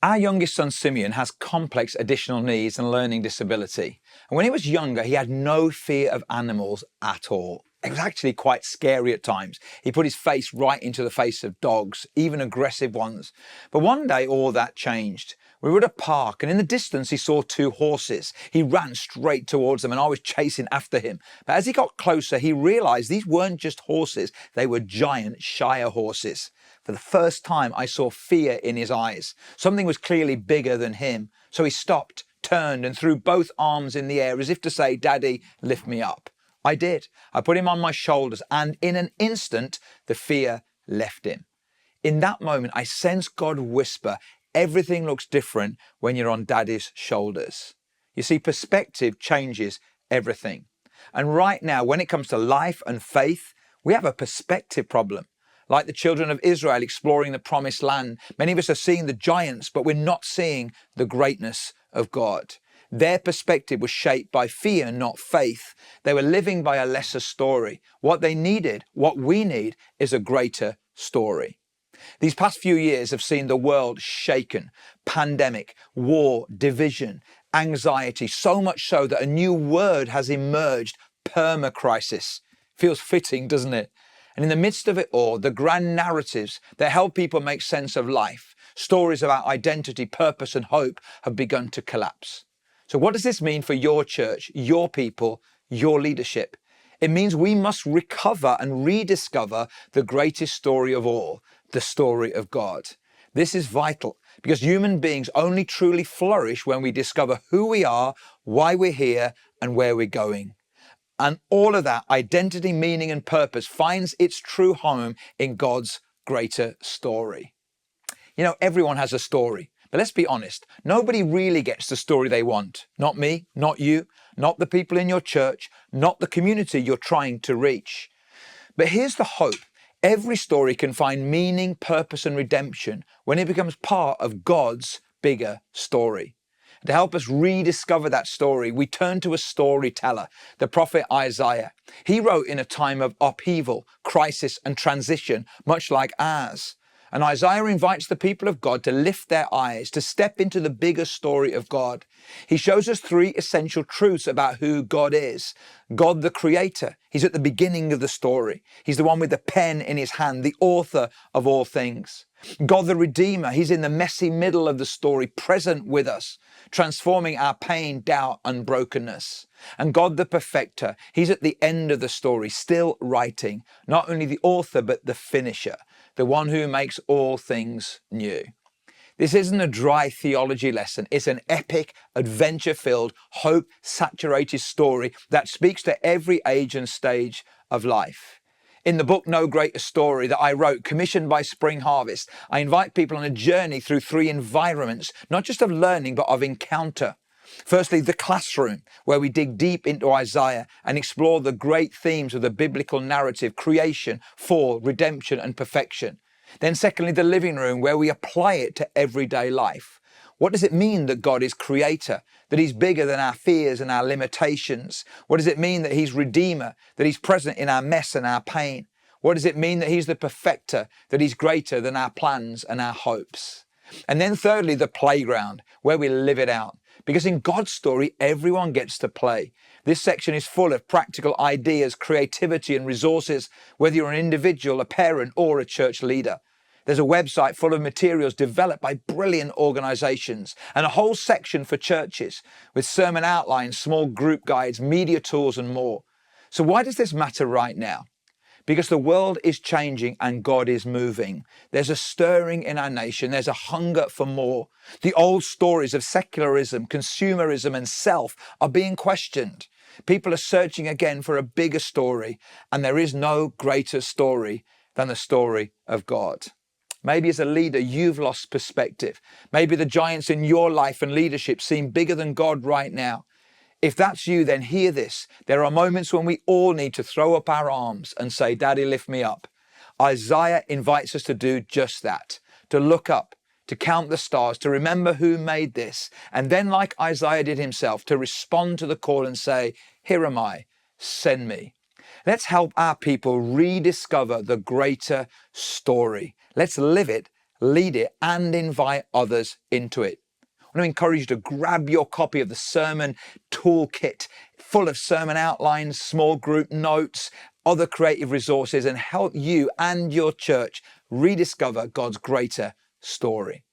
Our youngest son, Simeon, has complex additional needs and learning disability. And when he was younger, he had no fear of animals at all. It was actually quite scary at times. He put his face right into the face of dogs, even aggressive ones. But one day, all that changed. We were at a park, and in the distance, he saw two horses. He ran straight towards them, and I was chasing after him. But as he got closer, he realized these weren't just horses. They were giant Shire horses. For the first time, I saw fear in his eyes. Something was clearly bigger than him. So he stopped, turned, and threw both arms in the air as if to say, "Daddy, lift me up." I did. I put him on my shoulders, and in an instant, the fear left him. In that moment, I sensed God whisper, "Everything looks different when you're on Daddy's shoulders." You see, perspective changes everything. And right now, when it comes to life and faith, we have a perspective problem. Like the children of Israel exploring the promised land, many of us are seeing the giants, but we're not seeing the greatness of God. Their perspective was shaped by fear, not faith. They were living by a lesser story. What they needed, what we need, is a greater story. These past few years have seen the world shaken. Pandemic, war, division, anxiety, so much so that a new word has emerged, permacrisis. Feels fitting, doesn't it? And in the midst of it all, the grand narratives that help people make sense of life, stories about identity, purpose, and hope have begun to collapse. So what does this mean for your church, your people, your leadership? It means we must recover and rediscover the greatest story of all, the story of God. This is vital because human beings only truly flourish when we discover who we are, why we're here, and where we're going. And all of that identity, meaning, and purpose finds its true home in God's greater story. You know, everyone has a story, but let's be honest. Nobody really gets the story they want. Not me, not you, not the people in your church, not the community you're trying to reach. But here's the hope. Every story can find meaning, purpose, and redemption when it becomes part of God's bigger story. To help us rediscover that story, we turn to a storyteller, the prophet Isaiah. He wrote in a time of upheaval, crisis, and transition, much like ours. And Isaiah invites the people of God to lift their eyes, to step into the bigger story of God. He shows us three essential truths about who God is. God, the creator. He's at the beginning of the story. He's the one with the pen in his hand, the author of all things. God, the redeemer. He's in the messy middle of the story, present with us, transforming our pain, doubt, and brokenness. And God, the perfecter. He's at the end of the story, still writing, not only the author, but the finisher, the one who makes all things new. This isn't a dry theology lesson. It's an epic, adventure-filled, hope-saturated story that speaks to every age and stage of life. In the book, No Greater Story, that I wrote, commissioned by Spring Harvest, I invite people on a journey through three environments, not just of learning, but of encounter. Firstly, the classroom, where we dig deep into Isaiah and explore the great themes of the biblical narrative, creation, fall, redemption, and perfection. Then secondly, the living room, where we apply it to everyday life. What does it mean that God is creator, that he's bigger than our fears and our limitations? What does it mean that he's redeemer, that he's present in our mess and our pain? What does it mean that he's the perfecter, that he's greater than our plans and our hopes? And then thirdly, the playground, where we live it out. Because in God's story, everyone gets to play. This section is full of practical ideas, creativity, and resources, whether you're an individual, a parent, or a church leader. There's a website full of materials developed by brilliant organizations and a whole section for churches with sermon outlines, small group guides, media tools, and more. So why does this matter right now? Because the world is changing and God is moving. There's a stirring in our nation. There's a hunger for more. The old stories of secularism, consumerism, and self are being questioned. People are searching again for a bigger story, and there is no greater story than the story of God. Maybe as a leader, you've lost perspective. Maybe the giants in your life and leadership seem bigger than God right now. If that's you, then hear this. There are moments when we all need to throw up our arms and say, "Daddy, lift me up." Isaiah invites us to do just that, to look up, to count the stars, to remember who made this, and then, like Isaiah did himself, to respond to the call and say, "Here am I, send me." Let's help our people rediscover the greater story. Let's live it lead it, and invite others into it. I want to encourage you to grab your copy of the Sermon Toolkit, full of sermon outlines, small group notes, other creative resources, and help you and your church rediscover God's greater story.